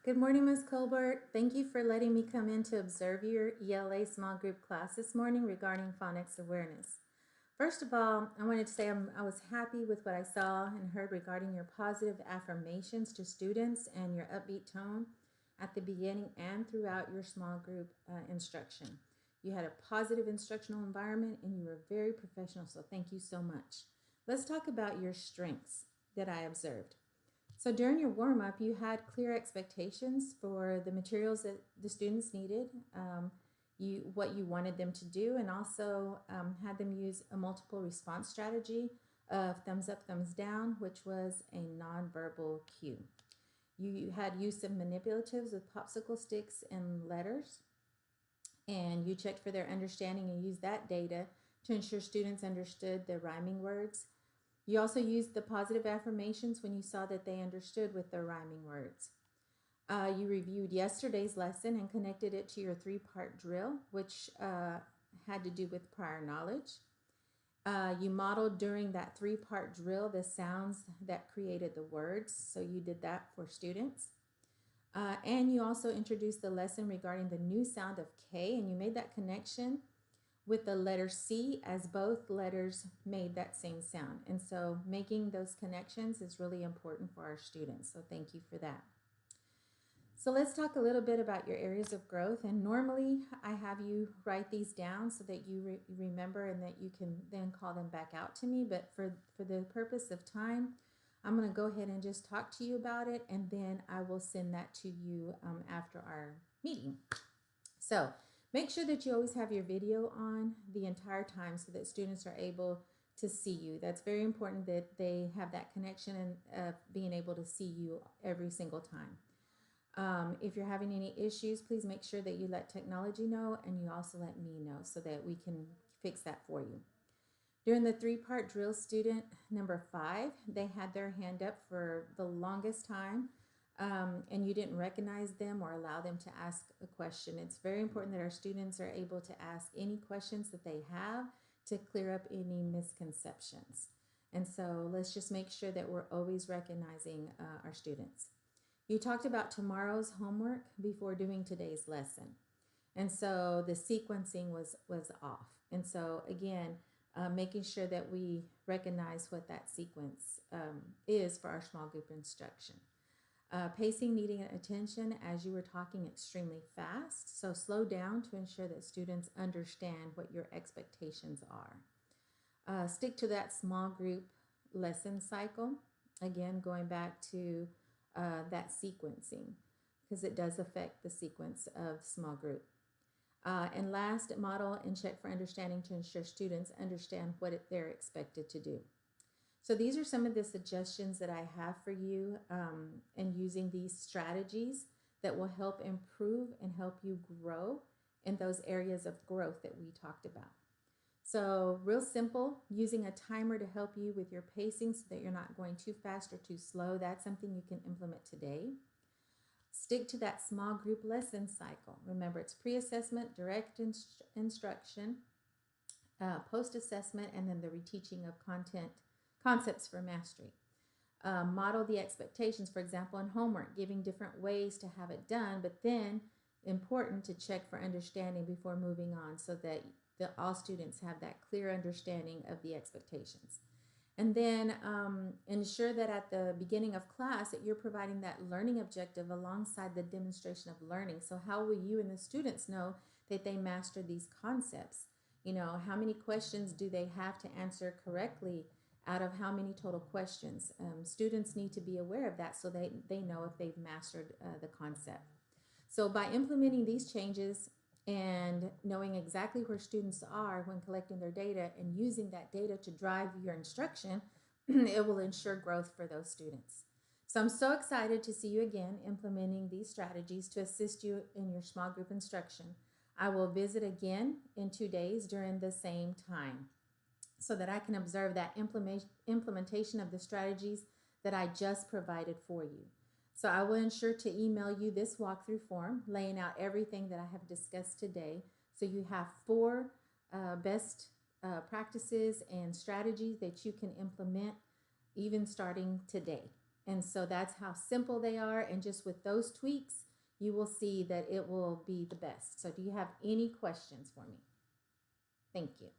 Good morning, Ms. Colbert. Thank you for letting me come in to observe your ELA small group class this morning regarding phonics awareness. First of all, I wanted to say I was happy with what I saw and heard regarding your positive affirmations to students and your upbeat tone at the beginning and throughout your small group instruction. You had a positive instructional environment and you were very professional, so thank you so much. Let's talk about your strengths that I observed. So during your warm up, you had clear expectations for the materials that the students needed, what you wanted them to do, and also had them use a multiple response strategy of thumbs up, thumbs down, which was a nonverbal cue. You had use of manipulatives with popsicle sticks and letters, and you checked for their understanding and used that data to ensure students understood the rhyming words. You also used the positive affirmations when you saw that they understood with their rhyming words. You reviewed yesterday's lesson and connected it to your three-part drill, which had to do with prior knowledge. You modeled during that three-part drill the sounds that created the words, so you did that for students. And you also introduced the lesson regarding the new sound of K, and you made that connection with the letter C, as both letters made that same sound. And so making those connections is really important for our students. So thank you for that. So let's talk a little bit about your areas of growth. And normally I have you write these down so that you remember and that you can then call them back out to me. But for the purpose of time, I'm going to go ahead and just talk to you about it, and then I will send that to you after our meeting. So make sure that you always have your video on the entire time so that students are able to see you. That's very important that they have that connection and being able to see you every single time. If you're having any issues, please make sure that you let technology know and you also let me know so that we can fix that for you. During the three-part drill, student number 5, they had their hand up for the longest time. And you didn't recognize them or allow them to ask a question. It's very important that our students are able to ask any questions that they have to clear up any misconceptions. And so let's just make sure that we're always recognizing our students. You talked about tomorrow's homework before doing today's lesson. And so the sequencing was off. And so again, making sure that we recognize what that sequence is for our small group instruction. Pacing needing attention as you were talking extremely fast. So slow down to ensure that students understand what your expectations are. Stick to that small group lesson cycle. Again, going back to that sequencing, because it does affect the sequence of small group. And last, model and check for understanding to ensure students understand what they're expected to do. So these are some of the suggestions that I have for you and using these strategies that will help improve and help you grow in those areas of growth that we talked about. So real simple, using a timer to help you with your pacing so that you're not going too fast or too slow. That's something you can implement today. Stick to that small group lesson cycle. Remember, it's pre-assessment, direct instruction, post-assessment, and then the reteaching of concepts for mastery. Model the expectations, for example, in homework, giving different ways to have it done, but then important to check for understanding before moving on so that all students have that clear understanding of the expectations. And then ensure that at the beginning of class that you're providing that learning objective alongside the demonstration of learning. So how will you and the students know that they mastered these concepts? You know, how many questions do they have to answer correctly out of how many total questions? Students need to be aware of that so they know if they've mastered the concept. So by implementing these changes and knowing exactly where students are when collecting their data and using that data to drive your instruction, it will ensure growth for those students. So I'm so excited to see you again implementing these strategies to assist you in your small group instruction. I will visit again in 2 days during the same time so that I can observe that implementation of the strategies that I just provided for you. So I will ensure to email you this walkthrough form laying out everything that I have discussed today. So you have 4 best practices and strategies that you can implement even starting today. And so that's how simple they are. And just with those tweaks, you will see that it will be the best. So do you have any questions for me? Thank you.